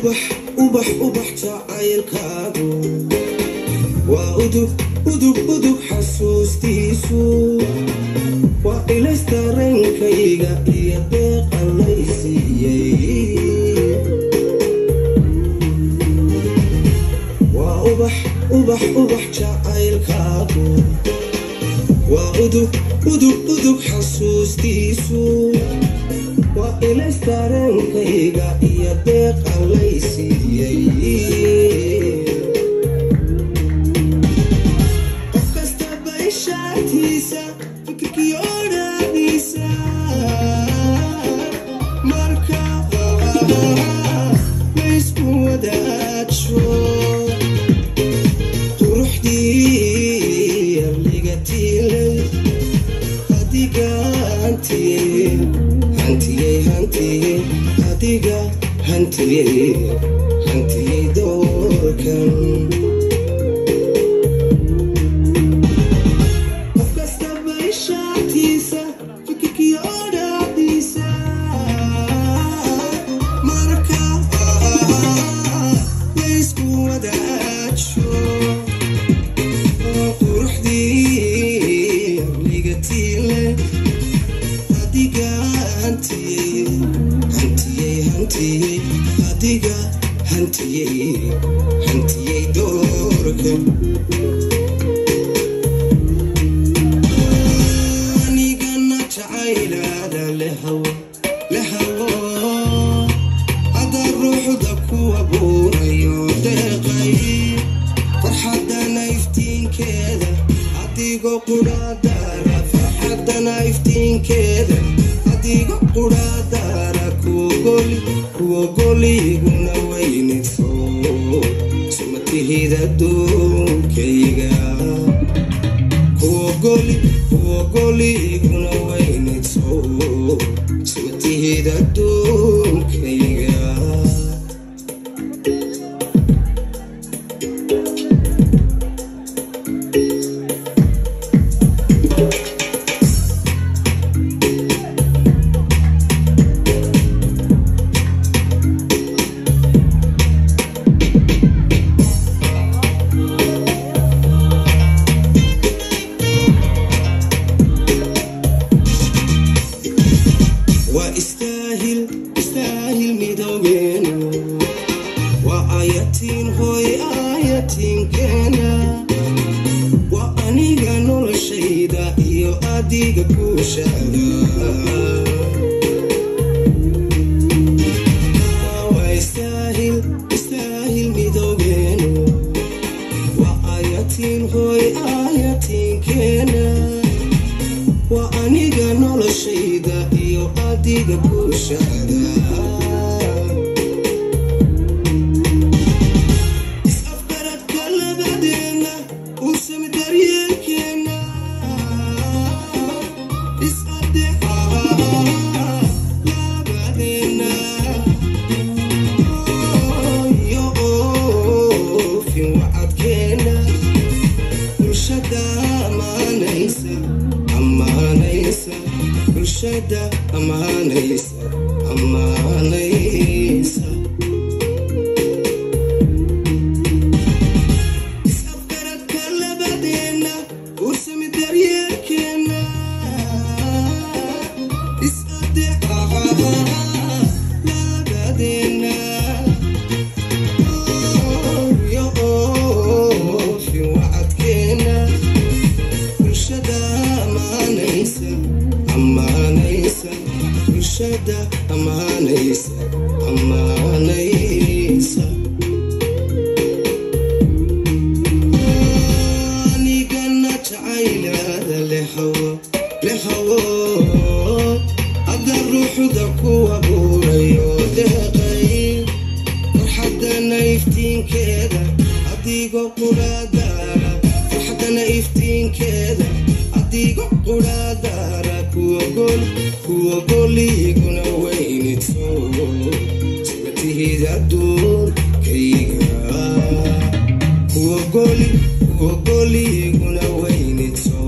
ubax jacaylkaagu waa udug xasuustiisu waa ilaysta reenkayga iyo deeqa laysiiyey waa ubax jacaylkaagu waa udug xasuustiisu waa ilaysta reenkayga iyo deeqa laysiiyey qof kastaba ishaartiisa fikirkii odhaadiisa marka laysku wadaajo quruxdii arliga tiilay adiga hantiyey doorkan qof kastaba ishaartiisa fikirkii odhaadiisa marka laysku wadaajo quruxdii arliga tiile adiga hantiyey doorkan anigana jacaylaada lehawo ada ruuxda ku abuurayo deeqay farxadana iftiinkeeda adigoo quraadaara farxadana iftiinkeeda adigoo quraadaara kuwa goliguna weynidso sumatihida duunkayga kuwa goliguna weynidso sumatihida duunkayga istaahil midowgeenu waa ayatiin hooy ayatiinkeena waa aniga noloshayda iyo adiga kuushaada waa istaahil midowgeenu waa ayatiin hooy ayatiinkeena waa aniga noloshayda iyo adiga kuushaada is-afgaradka labadeena uusami daryeelkeena is-adeeca labadeena iyo oofin wacadkeena bulshada bulshada ammaanaysa is-afgaradka labadeena uusami daryeelkeena is-adeeca labadeena iyo oofin wacadkeena bulshada bulshada ammaanaysa anigana jacaylaada lehawo ada ruuxda ku abuurayo deeqay farxadana iftiinkeeda adigoo quraadaara farxadana iftiinkeeda adigoo quraadaara kuwa goliguna weynidso sumatihida duunkayga kuwa goliguna weynidso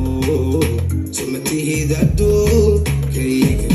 sumatihida duunkayga